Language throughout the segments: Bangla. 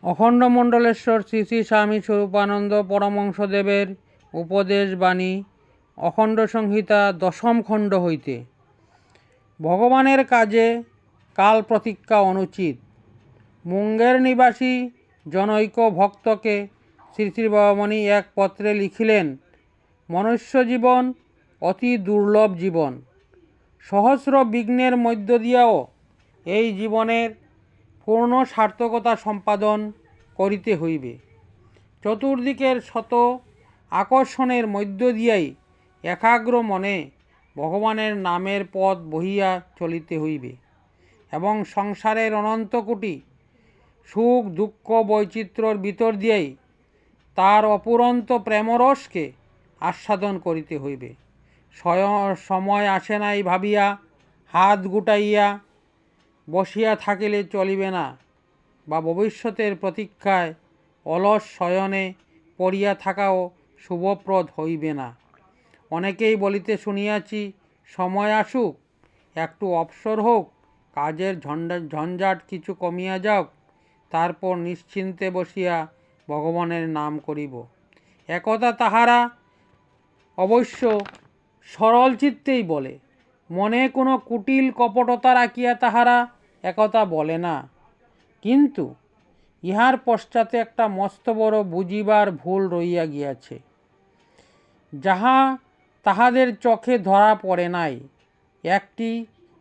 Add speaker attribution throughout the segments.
Speaker 1: অখণ্ডমণ্ডলেশ্বর শ্রী শ্রী স্বামী স্বরূপানন্দ পরমহংসদেবের উপদেশ বাণী অখণ্ড সংহিতা দশম খণ্ড হইতে। ভগবানের কাজে কাল প্রতীক্ষা অনুচিত। মুঙ্গের নিবাসী জনৈক ভক্তকে শ্রী শ্রী বাবামণি এক পত্রে লিখিলেন, মনুষ্য জীবন অতি দুর্লভ জীবন। সহস্র বিঘ্নের মধ্য দিয়াও এই জীবনের পূর্ণ সার্থকতা সম্পাদন করিতে হইবে। চতুর্দিকের শত আকর্ষণের মধ্য দিয়াই একাগ্র মনে ভগবানের নামের পথ বহিয়া চলিতে হইবে এবং সংসারের অনন্ত কোটি সুখ দুঃখ বৈচিত্র্যর ভিতর দিয়াই তার অপুরন্ত প্রেমরসকে আস্বাদন করিতে হইবে। সময় আসে নাই ভাবিয়া হাত গুটাইয়া বসিয়া থাকিলে চলিবে না, বা ভবিষ্যতের প্রতীক্ষায় অলস শয়নে পড়িয়া থাকাও শুভপ্রদ হইবে না। অনেকেই বলিতে শুনিয়াছি, সময় আসুক, একটু অবসর হোক, কাজের ঝঞ্ঝাট কিছু কমিয়া যাওক, তারপর নিশ্চিন্তে বসিয়া ভগবানের নাম করিব। একথা তাহারা অবশ্য সরল চিত্তেই বলে, মনে কোনো কুটিল কপটতা রাখিয়া তাহারা একথা বলে না। কিন্তু ইহার পশ্চাতে একটা মস্ত বড় বুঝিবার ভুল রইয়া গিয়াছে, যাহা তাহাদের চোখে ধরা পড়ে নাই। একটি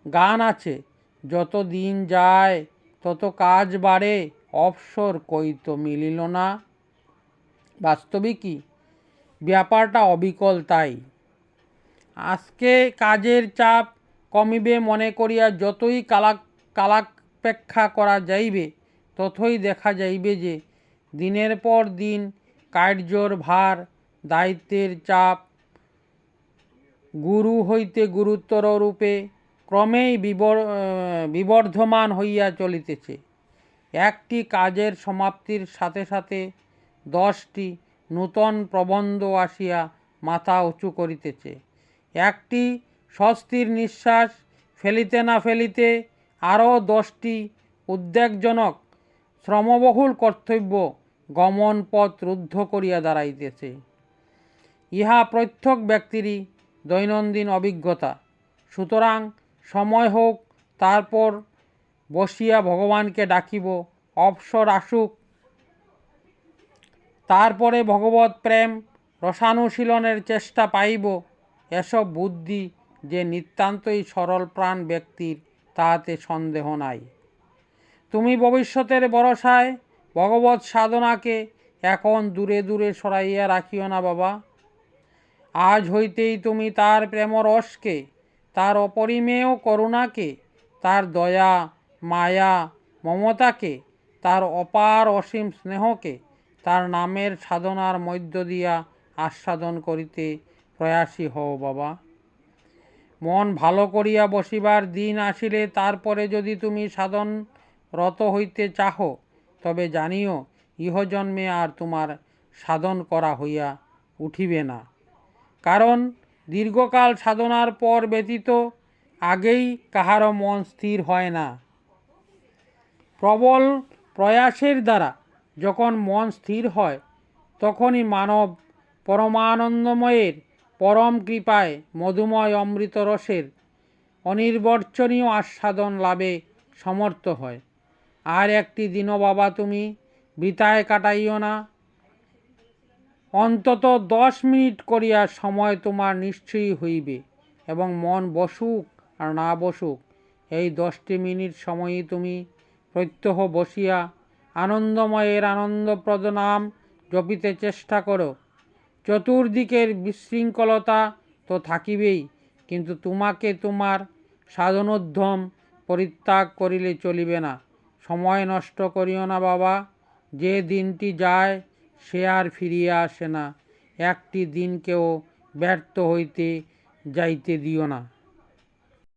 Speaker 1: গান আছে, যত দিন যায় তত কাজ বাড়ে, অবসর কই তো মিলিল না। বাস্তবিকই ব্যাপারটা অবিকল তাই। আজকে কাজের চাপ কমিবে মনে করিয়া যতই কালাপেক্ষা করা যাইবে, ততই দেখা যাইবে যে দিনের পর দিন কার্যর ভার, দায়িত্বের চাপ গুরু হইতে গুরুতর রূপে ক্রমেই বিবর্ধমান হইয়া চলিতেছে। একটি কাজের সমাপ্তির সাথে সাথে 10টি নূতন প্রবন্ধ আসিয়া মাথা উঁচু করিতেছে। একটি স্বস্তির নিঃশ্বাস ফেলিতে না ফেলিতে আরও 10টি উদ্বেগজনক শ্রমবহুল কর্তব্য গমন পথ রুদ্ধ করিয়া দাঁড়াইতেছে। ইহা প্রত্যেক ব্যক্তিরই দৈনন্দিন অভিজ্ঞতা। সুতরাং সময় হোক, তারপর বসিয়া ভগবানকে ডাকিব, অবসর আসুক, তারপরে ভগবৎ প্রেম রসানুশীলনের চেষ্টা পাইব। এসব বুদ্ধি যে নিতান্তই সরল প্রাণ ব্যক্তির, তাহাতে সন্দেহ নাই। তুমি ভবিষ্যতের ভরসায় ভগবৎ সাধনাকে এখন দূরে দূরে সরাইয়া রাখিও না বাবা। আজ হইতেই তুমি তার প্রেমরসকে, তার অপরিমেয় করুণাকে, তার দয়া মায়া মমতাকে, তার অপার অসীম স্নেহকে তার নামের সাধনার মধ্য দিয়া আস্বাদন করিতে প্রয়াসী হও বাবা। মন ভালো করিয়া বসিবার দিন আসিলে তারপরে যদি তুমি সাধনরত হইতে চাহ, তবে জানিও ইহজন্মে আর তোমার সাধন করা হইয়া উঠিবে না। কারণ দীর্ঘকাল সাধনার পর ব্যতীত আগেই কাহারও মন স্থির হয় না। প্রবল প্রয়াসের দ্বারা যখন মন স্থির হয়, তখনই মানব পরমানন্দময়ের পরম কৃপায় মধুময় অমৃত রসের অনির্বচনীয় আস্বাদন লাভে সমর্থ হয়। আর একটি দিনও বাবা তুমি বৃথায় কাটাইও না। অন্তত 10 মিনিট করিয়া সময় তোমার নিশ্চয়ই হইবে, এবং মন বসুক আর না বসুক, এই 10টি মিনিট সময়ই তুমি প্রত্যহ বসিয়া আনন্দময়ের আনন্দপ্রদ নাম জপিতে চেষ্টা করো। চতুর্দিকের বিশৃঙ্খলতা তো থাকিবেই, কিন্তু তোমাকে তোমার সাধনোদ্যম পরিত্যাগ করিলে চলিবে না। সময় নষ্ট করিও না বাবা। যে দিনটি যায় সে আর ফিরিয়া আসে না। একটি দিনকেও ব্যর্থ হইতে যাইতে দিও না।